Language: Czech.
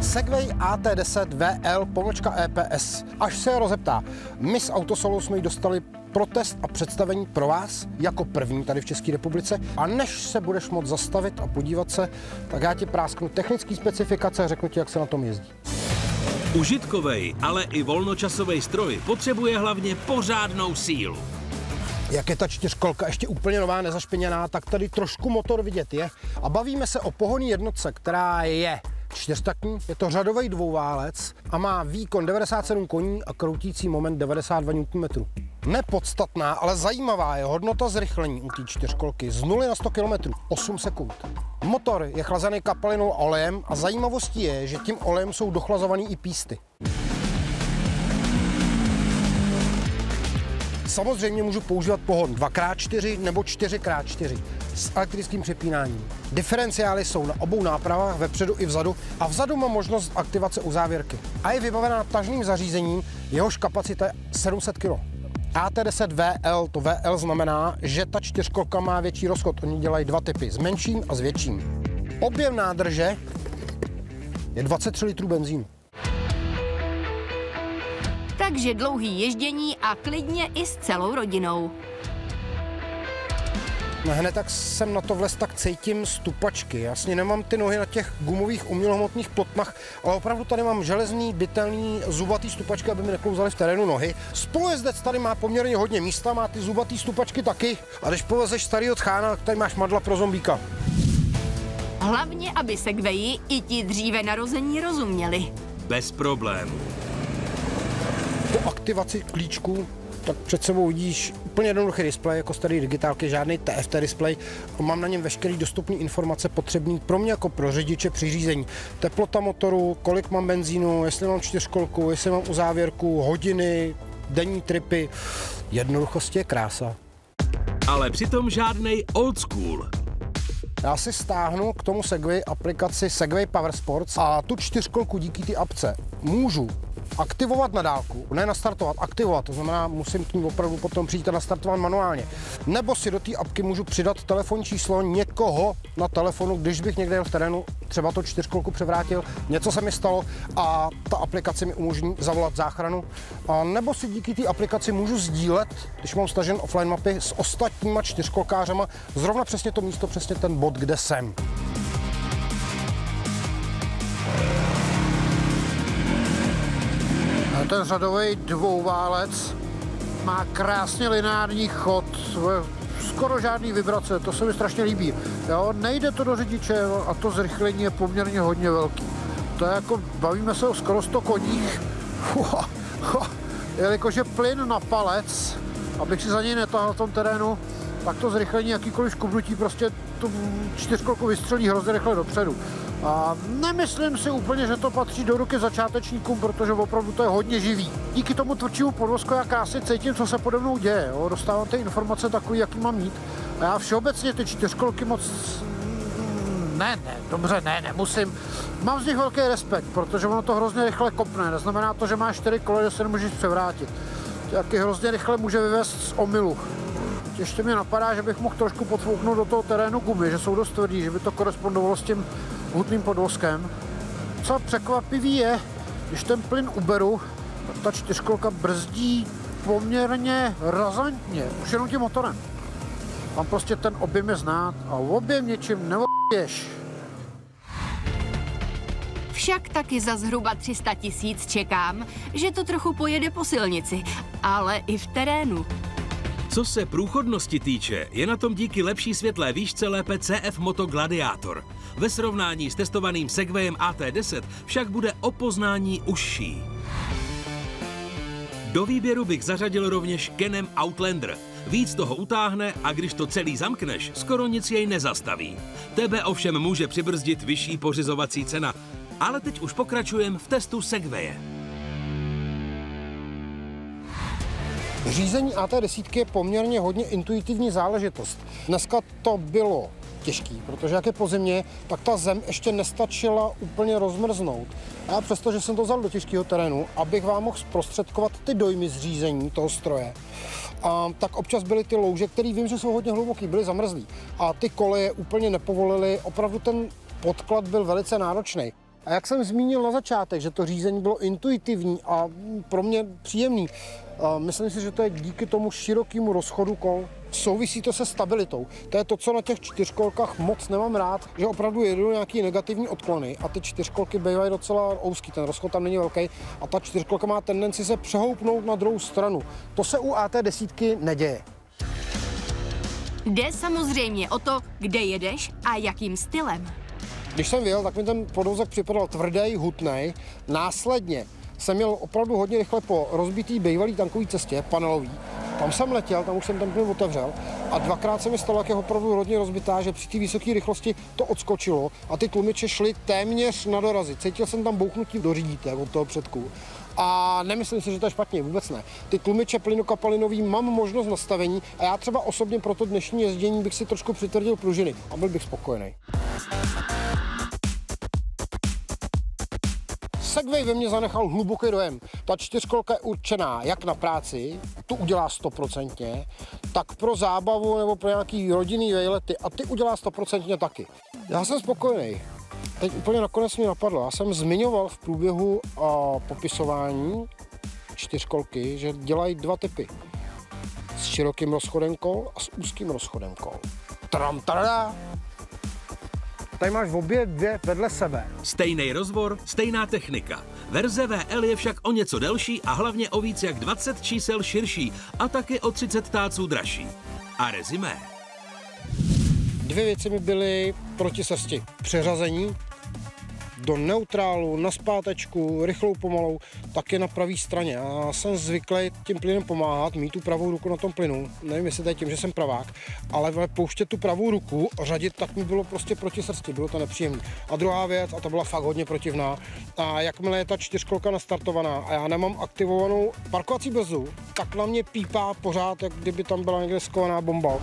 Segway AT10 VL-EPS. Až se rozeptá. My s Autosolou jsme ji dostali pro test a představení pro vás jako první tady v České republice. A než se budeš moct zastavit a podívat se, tak já ti prásknu technické specifikace a řeknu ti, jak se na tom jezdí. Užitkovej, ale i volnočasový stroj potřebuje hlavně pořádnou sílu. Jak je ta čtyřkolka ještě úplně nová, nezašpiněná, tak tady trošku motor vidět je. A bavíme se o pohonné jednotce, která je čtyřtaktní, je to řadový dvouválec a má výkon 97 koní a kroutící moment 92 Nm. Nepodstatná, ale zajímavá je hodnota zrychlení u té čtyřkolky z 0 na 100 km 8 sekund. Motor je chlazený kapalinou a olejem a zajímavostí je, že tím olejem jsou dochlazovaný i písty. Samozřejmě můžu používat pohon 2x4 nebo 4x4 s elektrickým přepínáním. Diferenciály jsou na obou nápravách, vepředu i vzadu, a vzadu má možnost aktivace uzávěrky. A je vybavená tažným zařízením, jehož kapacita je 700 kg. AT10 VL, to VL znamená, že ta čtyřkolka má větší rozchod. Oni dělají dva typy, s menším a s větším. Objem nádrže je 23 litrů benzínu. Takže dlouhý ježdění a klidně i s celou rodinou. Hned tak jsem na to vlez, tak cítím stupačky. Jasně nemám ty nohy na těch gumových umělohmotných plotnách, ale opravdu tady mám železný, bytelný, zubatý stupačky, aby mi neklouzaly v terénu nohy. Spolujezdec tady má poměrně hodně místa, má ty zubatý stupačky taky. A když povezeš starýho tchána, tak tady máš madla pro zombíka. Hlavně, aby Segwayi i ti dříve narození rozuměli. Bez problémů. Po aktivaci klíčků tak před sebou vidíš úplně jednoduchý displej, jako starý digitálky, žádný TFT displej. Mám na něm veškeré dostupné informace potřebné pro mě jako pro řidiče při řízení. Teplota motoru, kolik mám benzínu, jestli mám čtyřkolku, jestli mám uzávěrku, hodiny, denní tripy. Jednoduchost je krása. Ale přitom žádnej old school. Já si stáhnu k tomu Segway aplikaci Segway Power Sports a tu čtyřkolku díky té apce můžu aktivovat na dálku, ne nastartovat, aktivovat, to znamená, musím k ní opravdu potom přijít a nastartovat manuálně. Nebo si do té apky můžu přidat telefonní číslo někoho na telefonu, když bych někde v terénu třeba to čtyřkolku převrátil, něco se mi stalo a ta aplikace mi umožní zavolat záchranu. A nebo si díky té aplikaci můžu sdílet, když mám stažen offline mapy, s ostatníma čtyřkolkářema zrovna přesně to místo, přesně ten bod, kde jsem. Ten řadový dvouválec má krásně lineární chod, skoro žádný vibrace, to se mi strašně líbí. Jo, nejde to do řidiče a to zrychlení je poměrně hodně velký. To je jako, bavíme se o skoro 100 koních, jelikož je plyn na palec, abych si za něj netáhl v tom terénu, tak to zrychlení, jakýkoliv škubnutí, prostě tu čtyřkolku vystřelí hrozně rychle dopředu. A nemyslím si úplně, že to patří do ruky začátečníkům, protože opravdu to je hodně živý. Díky tomu tvrdšímu podvozku já krásně cítím, co se pode mnou děje. Jo? Dostávám ty informace takový, jaký mám mít. A já všeobecně ty čtyřkolky moc... nemusím. Mám z nich velký respekt, protože ono to hrozně rychle kopne. Neznamená to, že máš 4 kola, že se nemůžeš převrátit. Taky hrozně rychle může vyvést z omylu. Ještě mě napadá, že bych mohl trošku podfouknout do toho terénu gumy, že jsou dost tvrdý, že by to korespondovalo s tím hutným podvozkem. Co překvapivý je, když ten plyn uberu, tak ta čtyřkolka brzdí poměrně razantně, už jenom tím motorem. Tam prostě ten objem je znát a objem něčím neobješ. Však taky za zhruba 300 000 čekám, že to trochu pojede po silnici, ale i v terénu. Co se průchodnosti týče, je na tom díky lepší světlé výšce lépe CF Moto Gladiator. Ve srovnání s testovaným Segwayem AT10 však bude o poznání užší. Do výběru bych zařadil rovněž Can-Am Outlander. Víc toho utáhne a když to celý zamkneš, skoro nic jej nezastaví. Tebe ovšem může přibrzdit vyšší pořizovací cena. Ale teď už pokračujeme v testu Segwaye. Řízení AT10 je poměrně hodně intuitivní záležitost. Dneska to bylo těžký, protože jak je po zimě, tak ta zem ještě nestačila úplně rozmrznout. A přesto, že jsem to vzal do těžkého terénu, abych vám mohl zprostředkovat ty dojmy z řízení toho stroje, tak občas byly ty louže, které vím, že jsou hodně hluboký, byly zamrzlý. A ty koleje úplně nepovolily, opravdu ten podklad byl velice náročný. A jak jsem zmínil na začátek, že to řízení bylo intuitivní a pro mě příjemný, myslím si, že to je díky tomu širokému rozchodu kol. Souvisí to se stabilitou. To je to, co na těch čtyřkolkách moc nemám rád, že opravdu jedu nějaký negativní odklony a ty čtyřkolky bývají docela úzký, ten rozchod tam není velký a ta čtyřkolka má tendenci se přehoupnout na druhou stranu. To se u AT10 neděje. Jde samozřejmě o to, kde jedeš a jakým stylem. Když jsem vyjel, tak mi ten podvozek připadal tvrdý, hutnej. Následně jsem jel opravdu hodně rychle po rozbitý bývalý tankový cestě, panelový. Tam jsem letěl, tam už jsem ten plyn otevřel a dvakrát se mi stalo, jak je opravdu hodně rozbitá, že při té vysoké rychlosti to odskočilo a ty tlumiče šly téměř na dorazy. Cítil jsem tam bouchnutí do řídítek od toho předku. A nemyslím si, že to je špatně, vůbec ne. Ty tlumiče plynokapalinový mám možnost nastavení a já třeba osobně pro to dnešní jezdění bych si trošku přitvrdil pružiny a byl bych spokojený. Segway ve mně zanechal hluboký dojem. Ta čtyřkolka je určená jak na práci, tu udělá 100%, tak pro zábavu nebo pro nějaký rodinný vejlety a ty udělá 100% taky. Já jsem spokojený. Teď úplně nakonec mě napadlo, já jsem zmiňoval v průběhu popisování čtyřkolky, že dělají dva typy. S širokým rozchodem kol a s úzkým rozchodem kol. Tram, tada! Tady máš obě dvě vedle sebe. Stejný rozvor, stejná technika. Verze VL je však o něco delší a hlavně o víc jak 20 čísel širší a taky o 30 táců dražší. A rezimé. Dvě věci mi byly proti srsti. Přeřazení do neutrálu, na zpátečku, rychlou, pomalou, taky na pravé straně. Já jsem zvyklý tím plynem pomáhat, mít tu pravou ruku na tom plynu. Nevím, jestli to je tím, že jsem pravák, ale pouštět tu pravou ruku, řadit, tak mi bylo prostě proti srsti, bylo to nepříjemné. A druhá věc, a to byla fakt hodně protivná, a jakmile je ta čtyřkolka nastartovaná a já nemám aktivovanou parkovací brzdu, tak na mě pípá pořád, jak kdyby tam byla někde skovaná bomba.